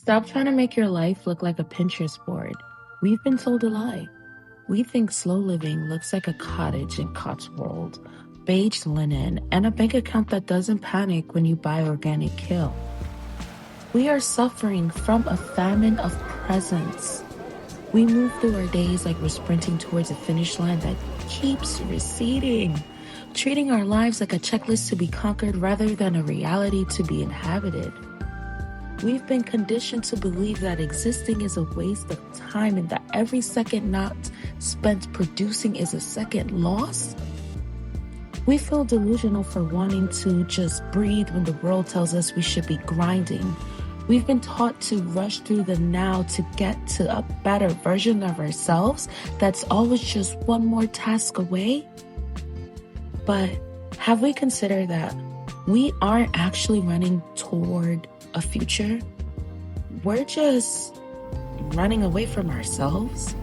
Stop trying to make your life look like a Pinterest board. We've been told a lie. We think slow living looks like a cottage in Cotswold, beige linen, and a bank account that doesn't panic when you buy organic kale. We are suffering from a famine of presence. We move through our days like we're sprinting towards a finish line that keeps receding, treating our lives like a checklist to be conquered rather than a reality to be inhabited. We've been conditioned to believe that existing is a waste of time and that every second not spent producing is a second lost. We feel delusional for wanting to just breathe when the world tells us we should be grinding. We've been taught to rush through the now to get to a better version of ourselves that's always just one more task away. But have we considered that we aren't actually running toward a future? We're just running away from ourselves.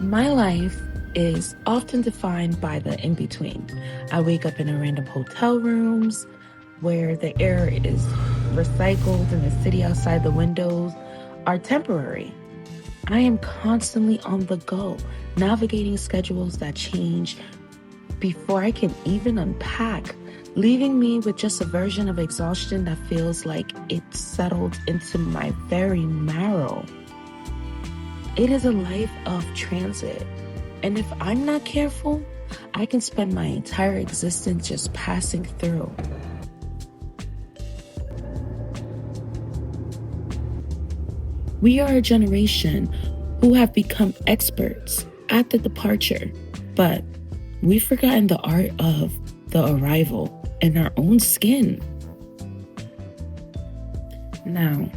My life is often defined by the in-between. I wake up in a random hotel rooms where the air is recycled and the city outside the windows are temporary. I am constantly on the go, navigating schedules that change before I can even unpack, leaving me with just a version of exhaustion that feels like it's settled into my very marrow. It is a life of transit, and if I'm not careful, I can spend my entire existence just passing through. We are a generation who have become experts at the departure, but we've forgotten the art of the arrival in our own skin. Now,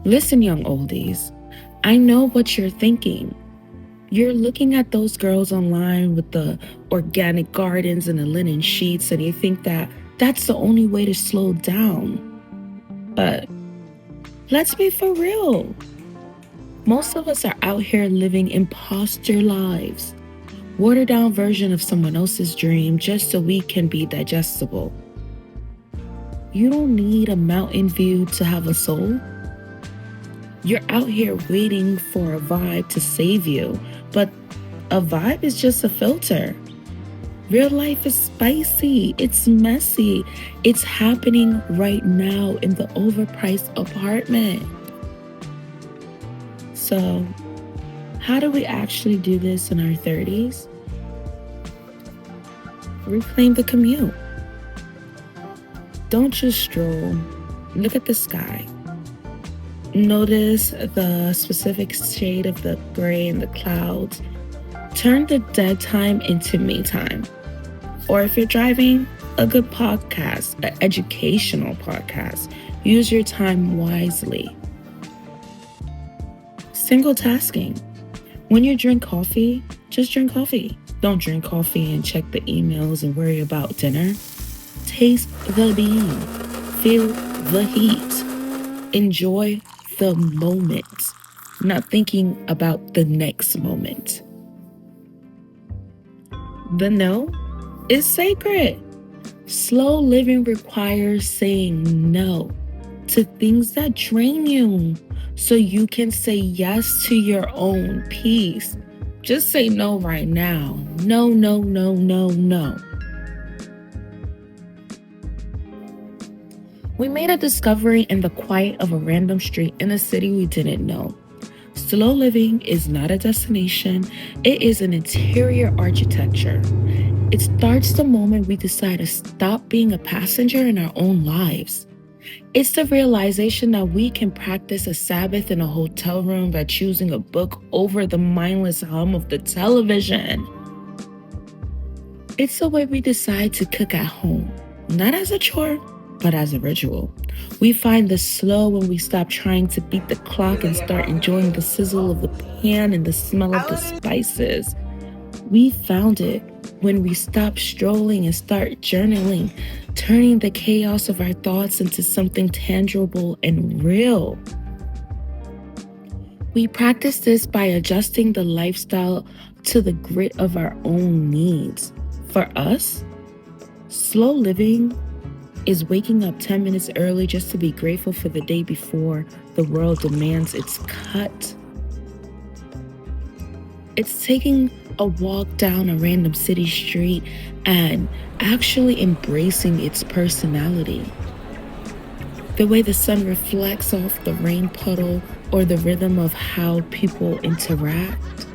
listen, young oldies, I know what you're thinking. You're looking at those girls online with the organic gardens and the linen sheets, and you think that that's the only way to slow down. But let's be for real. Most of us are out here living imposter lives, watered down version of someone else's dream just so we can be digestible. You don't need a mountain view to have a soul. You're out here waiting for a vibe to save you, but a vibe is just a filter. Real life is spicy, it's messy, it's happening right now in the overpriced apartment. So, how do we actually do this in our 30s? Reclaim the commute. Don't just stroll. Look at the sky. Notice the specific shade of the gray in the clouds. Turn the dead time into me time. Or if you're driving, a good podcast, an educational podcast. Use your time wisely. Single tasking. When you drink coffee, just drink coffee. Don't drink coffee and check the emails and worry about dinner. Taste the bean. Feel the heat. Enjoy the moment, not thinking about the next moment. The no is sacred. Slow living requires saying no to things that drain you so you can say yes to your own peace. Just say no right now. No, no, no, no, no. We made a discovery in the quiet of a random street in a city we didn't know. Slow living is not a destination, it is an interior architecture. It starts the moment we decide to stop being a passenger in our own lives. It's the realization that we can practice a Sabbath in a hotel room by choosing a book over the mindless hum of the television. It's the way we decide to cook at home, not as a chore, but as a ritual. We find the slow when we stop trying to beat the clock and start enjoying the sizzle of the pan and the smell of the spices. We found it when we stop strolling and start journaling, turning the chaos of our thoughts into something tangible and real. We practice this by adjusting the lifestyle to the grit of our own needs. For us, slow living Is waking up 10 minutes early just to be grateful for the day before the world demands its cut. It's taking a walk down a random city street and actually embracing its personality. The way the sun reflects off the rain puddle or the rhythm of how people interact.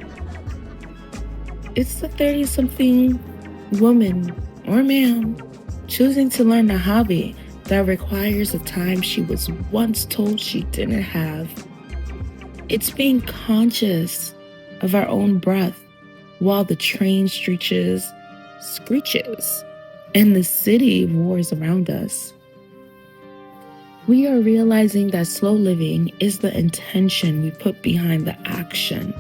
It's the 30-something woman or man choosing to learn a hobby that requires the time she was once told she didn't have. It's being conscious of our own breath while the train screeches, and the city roars around us. We are realizing that slow living is the intention we put behind the action.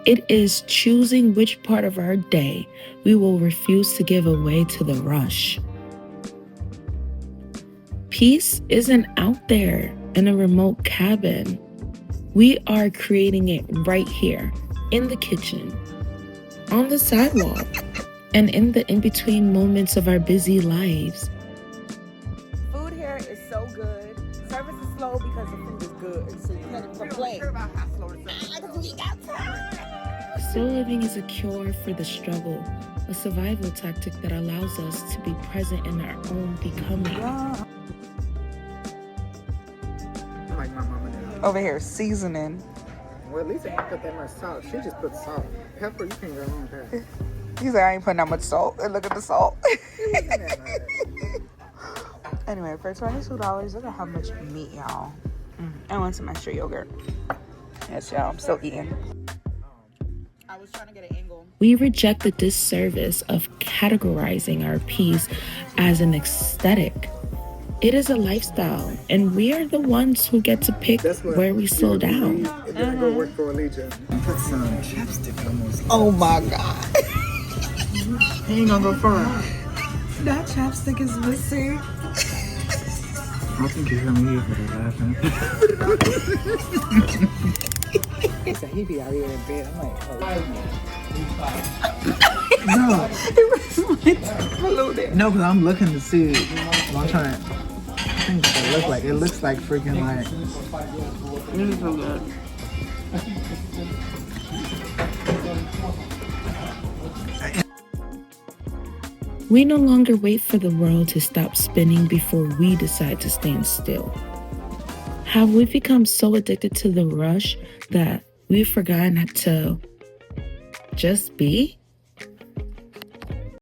It is choosing which part of our day we will refuse to give away to the rush. Peace isn't out there in a remote cabin. We are creating it right here, in the kitchen, on the sidewalk, and in the in-between moments of our busy lives. Food here is so good. Service is slow because the food is good, so you can't complain. Slow living is a cure for the struggle, a survival tactic that allows us to be present in our own becoming. Like my mama did. Over here, seasoning. Well, at least I ain't put that much salt. She just put salt. Pepper, you can go wrong with that. He said I ain't putting that much salt. And look at the salt. Anyway, for $22, look at how much meat, y'all. I want some extra yogurt. Yes, y'all. I'm still eating. I was trying to get an angle. We reject the disservice of categorizing our peace as an aesthetic. It is a lifestyle, and we are the ones who get to pick where we slow down. And then I go work for Allegiant. Put some chapstick on those. Oh my God. He ain't gonna go far. That chapstick is missing. I think he's gonna leave for the laughing. He said he be out here in bed. I'm like, oh. No, because I'm looking to see. I'm trying to think what it looks like. It looks like freaking like. This is so good. We no longer wait for the world to stop spinning before we decide to stand still. Have we become so addicted to the rush that we've forgotten to just be?